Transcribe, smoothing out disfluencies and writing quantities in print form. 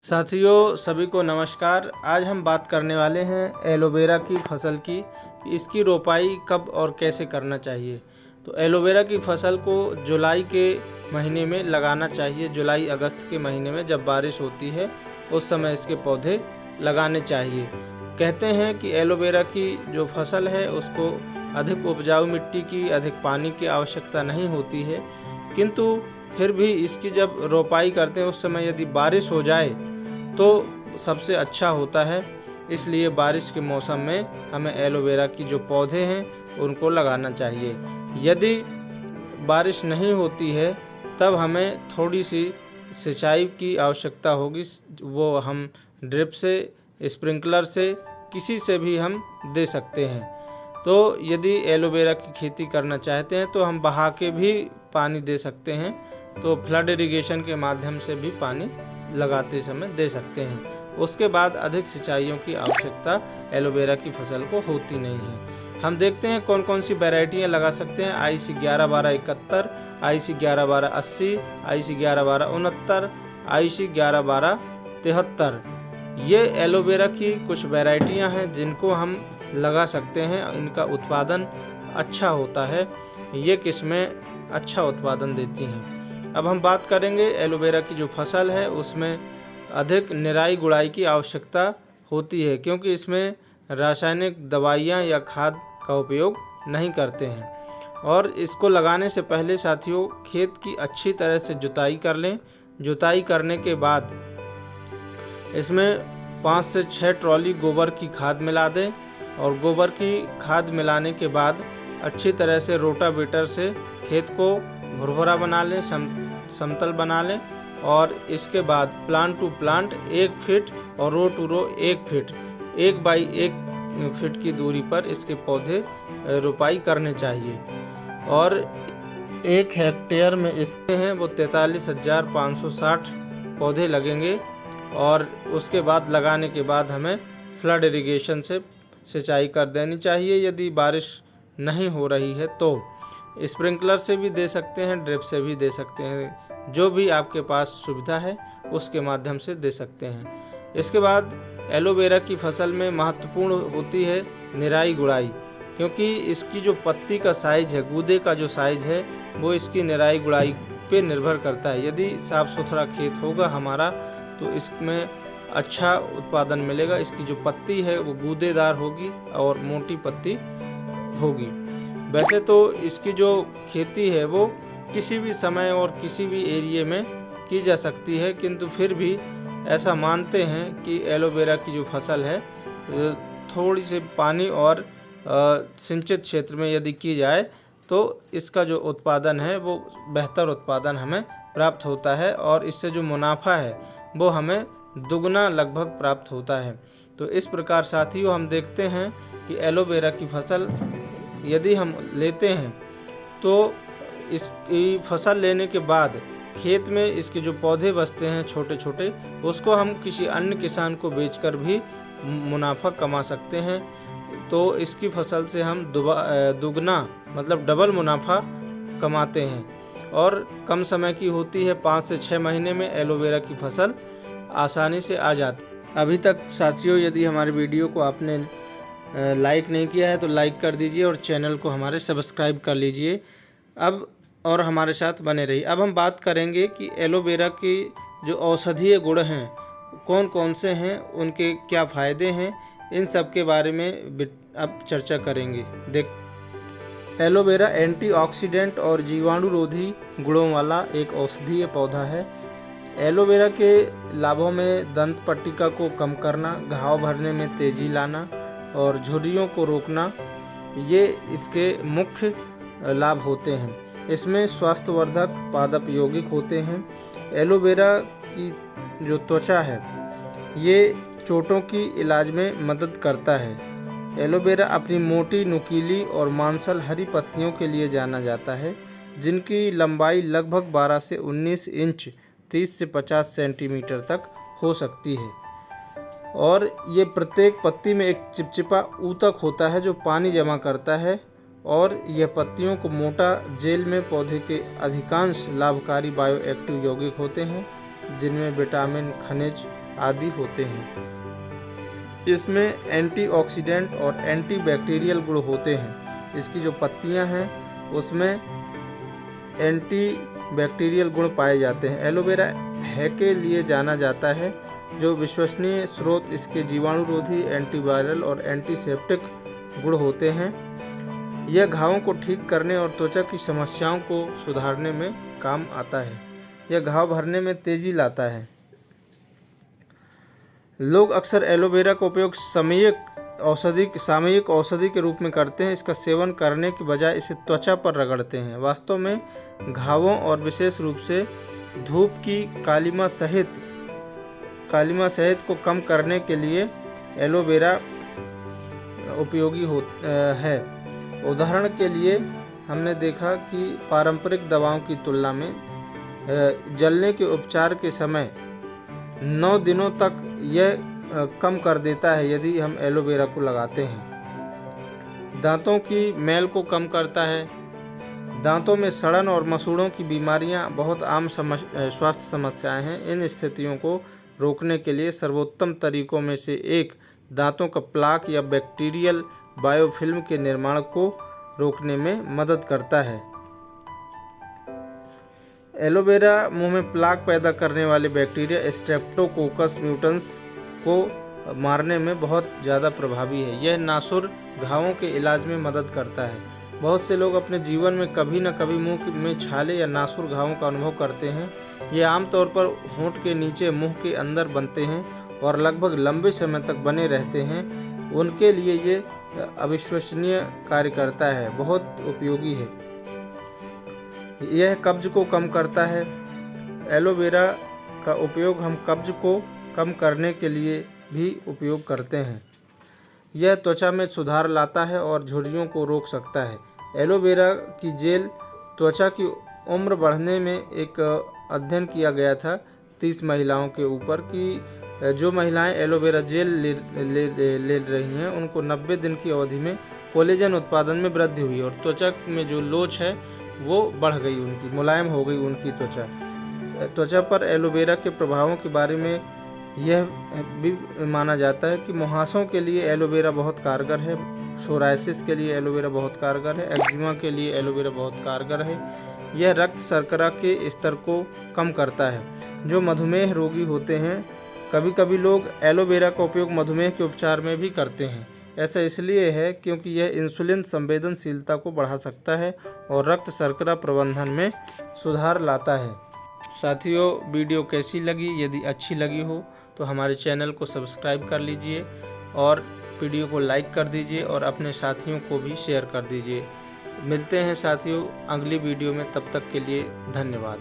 साथियों सभी को नमस्कार। आज हम बात करने वाले हैं एलोवेरा की फसल की कि इसकी रोपाई कब और कैसे करना चाहिए। तो एलोवेरा की फसल को जुलाई के महीने में लगाना चाहिए। जुलाई अगस्त के महीने में जब बारिश होती है उस समय इसके पौधे लगाने चाहिए। कहते हैं कि एलोवेरा की जो फसल है उसको अधिक उपजाऊ मिट्टी की, अधिक पानी की आवश्यकता नहीं होती है, किंतु फिर भी इसकी जब रोपाई करते हैं उस समय यदि बारिश हो जाए तो सबसे अच्छा होता है। इसलिए बारिश के मौसम में हमें एलोवेरा की जो पौधे हैं उनको लगाना चाहिए। यदि बारिश नहीं होती है तब हमें थोड़ी सी सिंचाई की आवश्यकता होगी। वो हम ड्रिप से, स्प्रिंकलर से, किसी से भी हम दे सकते हैं। तो यदि एलोवेरा की खेती करना चाहते हैं तो हम बहा के भी पानी दे सकते हैं। तो फ्लड इरिगेशन के माध्यम से भी पानी लगाते समय दे सकते हैं। उसके बाद अधिक सिंचाइयों की आवश्यकता एलोवेरा की फसल को होती नहीं है। हम देखते हैं कौन कौन सी वैरायटियाँ लगा सकते हैं। IC 111271, IC 111280, IC 111269, IC 111273। ये एलोवेरा की कुछ वैरायटियाँ हैं जिनको हम लगा सकते हैं। इनका उत्पादन अच्छा होता है। ये किस्में अच्छा उत्पादन देती हैं। अब हम बात करेंगे एलोवेरा की जो फसल है उसमें अधिक निराई गुड़ाई की आवश्यकता होती है, क्योंकि इसमें रासायनिक दवाइयाँ या खाद का उपयोग नहीं करते हैं। और इसको लगाने से पहले साथियों खेत की अच्छी तरह से जुताई कर लें। जुताई करने के बाद इसमें 5 से 6 ट्रॉली गोबर की खाद मिला दें और गोबर की खाद मिलाने के बाद अच्छी तरह से रोटावेटर से खेत को भुरभुरा बना लें, समतल बना लें। और इसके बाद प्लांट टू प्लांट 1 फीट और row to row 1 feet, 1 by 1 feet की दूरी पर इसके पौधे रोपाई करने चाहिए। और 1 हेक्टेयर में इसके हैं वो 43,560 पौधे लगेंगे। और उसके बाद लगाने के बाद हमें फ्लड इरिगेशन से सिंचाई कर देनी चाहिए। यदि बारिश नहीं हो रही है तो स्प्रिंकलर से भी दे सकते हैं, ड्रिप से भी दे सकते हैं। जो भी आपके पास सुविधा है उसके माध्यम से दे सकते हैं। इसके बाद एलोवेरा की फसल में महत्वपूर्ण होती है निराई गुड़ाई, क्योंकि इसकी जो पत्ती का साइज है, गूदे का जो साइज है, वो इसकी निराई गुड़ाई पे निर्भर करता है। यदि साफ़ सुथरा खेत होगा हमारा तो इसमें अच्छा उत्पादन मिलेगा। इसकी जो पत्ती है वो गूदेदार होगी और मोटी पत्ती होगी। वैसे तो इसकी जो खेती है वो किसी भी समय और किसी भी एरिया में की जा सकती है, किंतु फिर भी ऐसा मानते हैं कि एलोवेरा की जो फसल है थोड़ी सी पानी और सिंचित क्षेत्र में यदि की जाए तो इसका जो उत्पादन है वो बेहतर उत्पादन हमें प्राप्त होता है और इससे जो मुनाफा है वो हमें दुगना लगभग प्राप्त होता है। तो इस प्रकार साथियों हम देखते हैं कि एलोवेरा की फसल यदि हम लेते हैं तो इसकी फसल लेने के बाद खेत में इसके जो पौधे बचते हैं छोटे छोटे, उसको हम किसी अन्य किसान को बेचकर भी मुनाफा कमा सकते हैं। तो इसकी फसल से हम दुगना मतलब डबल मुनाफा कमाते हैं और कम समय की होती है। 5 से 6 महीने में एलोवेरा की फसल आसानी से आ जाती है। अभी तक साथियों यदि हमारे वीडियो को आपने लाइक नहीं किया है तो लाइक कर दीजिए और चैनल को हमारे सब्सक्राइब कर लीजिए अब और हमारे साथ बने रहिए। अब हम बात करेंगे कि एलोवेरा की जो औषधीय गुण हैं कौन कौन से हैं, उनके क्या फ़ायदे हैं, इन सब के बारे में अब चर्चा करेंगे। एलोवेरा एंटीऑक्सीडेंट और जीवाणुरोधी गुणों वाला एक औषधीय पौधा है। एलोवेरा के लाभों में दंत पट्टिका को कम करना, घाव भरने में तेज़ी लाना और झुर्रियों को रोकना, ये इसके मुख्य लाभ होते हैं। इसमें स्वास्थ्यवर्धक पादप यौगिक होते हैं। एलोवेरा की जो त्वचा है ये चोटों की इलाज में मदद करता है। एलोवेरा अपनी मोटी, नुकीली और मांसल हरी पत्तियों के लिए जाना जाता है, जिनकी लंबाई लगभग 12 से 19 इंच 30 से 50 सेंटीमीटर तक हो सकती है। और ये प्रत्येक पत्ती में एक चिपचिपा ऊतक होता है जो पानी जमा करता है और यह पत्तियों को मोटा जेल में पौधे के अधिकांश लाभकारी बायोएक्टिव यौगिक होते हैं, जिनमें विटामिन, खनिज आदि होते हैं। इसमें एंटीऑक्सीडेंट और एंटीबैक्टीरियल गुण होते हैं। इसकी जो पत्तियां हैं उसमें एंटीबैक्टीरियल गुण पाए जाते हैं। एलोवेरा है के लिए जाना जाता है, जो विश्वसनीय स्रोत इसके जीवाणुरोधी, एंटीवायरल और एंटीसेप्टिक गुण होते हैं। यह घावों को ठीक करने और त्वचा की समस्याओं को सुधारने में काम आता है। यह घाव भरने में तेजी लाता है। लोग अक्सर एलोवेरा का उपयोग सामयिक औषधि के रूप में करते हैं। इसका सेवन करने की बजाय इसे त्वचा पर रगड़ते हैं। वास्तव में घावों और विशेष रूप से धूप की कालिमा सहित को कम करने के लिए एलोवेरा उपयोगी है। उदाहरण के लिए हमने देखा कि पारंपरिक दवाओं की तुलना में जलने के उपचार के समय 9 दिनों तक यह कम कर देता है यदि हम एलोवेरा को लगाते हैं। दांतों की मैल को कम करता है। दांतों में सड़न और मसूड़ों की बीमारियां बहुत आम स्वास्थ्य समस्याएं हैं। इन स्थितियों को रोकने के लिए सर्वोत्तम तरीकों में से एक दांतों का प्लाक या बैक्टीरियल बायोफिल्म के निर्माण को रोकने में मदद करता है। एलोवेरा मुंह में प्लाक पैदा करने वाले बैक्टीरिया स्ट्रेप्टोकोकस म्यूटेंस को मारने में बहुत ज़्यादा प्रभावी है। यह नासुर घावों के इलाज में मदद करता है। बहुत से लोग अपने जीवन में कभी न कभी मुंह में छाले या नासुर घावों का अनुभव करते हैं। ये आमतौर पर होंठ के नीचे, मुंह के अंदर बनते हैं और लगभग लंबे समय तक बने रहते हैं। उनके लिए ये अविश्वसनीय कार्य करता है, बहुत उपयोगी है। यह कब्ज को कम करता है। एलोवेरा का उपयोग हम कब्ज को कम करने के लिए भी उपयोग करते हैं। यह त्वचा में सुधार लाता है और झुर्रियों को रोक सकता है। एलोवेरा की जेल त्वचा की उम्र बढ़ने में एक अध्ययन किया गया था 30 महिलाओं के ऊपर कि जो महिलाएं एलोवेरा जेल ले रही हैं उनको 90 दिन की अवधि में कोलेजन उत्पादन में वृद्धि हुई और त्वचा में जो लोच है वो बढ़ गई, उनकी मुलायम हो गई उनकी त्वचा पर एलोवेरा के प्रभावों के बारे में यह भी माना जाता है कि मुहासों के लिए एलोवेरा बहुत कारगर है, सोराइसिस के लिए एलोवेरा बहुत कारगर है, एक्जिमा के लिए एलोवेरा बहुत कारगर है। यह रक्त शर्करा के स्तर को कम करता है। जो मधुमेह रोगी होते हैं, कभी कभी लोग एलोवेरा का उपयोग मधुमेह के उपचार में भी करते हैं। ऐसा इसलिए है क्योंकि यह इंसुलिन संवेदनशीलता को बढ़ा सकता है और रक्त शर्करा प्रबंधन में सुधार लाता है। साथियों, वीडियो कैसी लगी? यदि अच्छी लगी हो तो हमारे चैनल को सब्सक्राइब कर लीजिए और वीडियो को लाइक कर दीजिए और अपने साथियों को भी शेयर कर दीजिए। मिलते हैं साथियों अगली वीडियो में, तब तक के लिए धन्यवाद।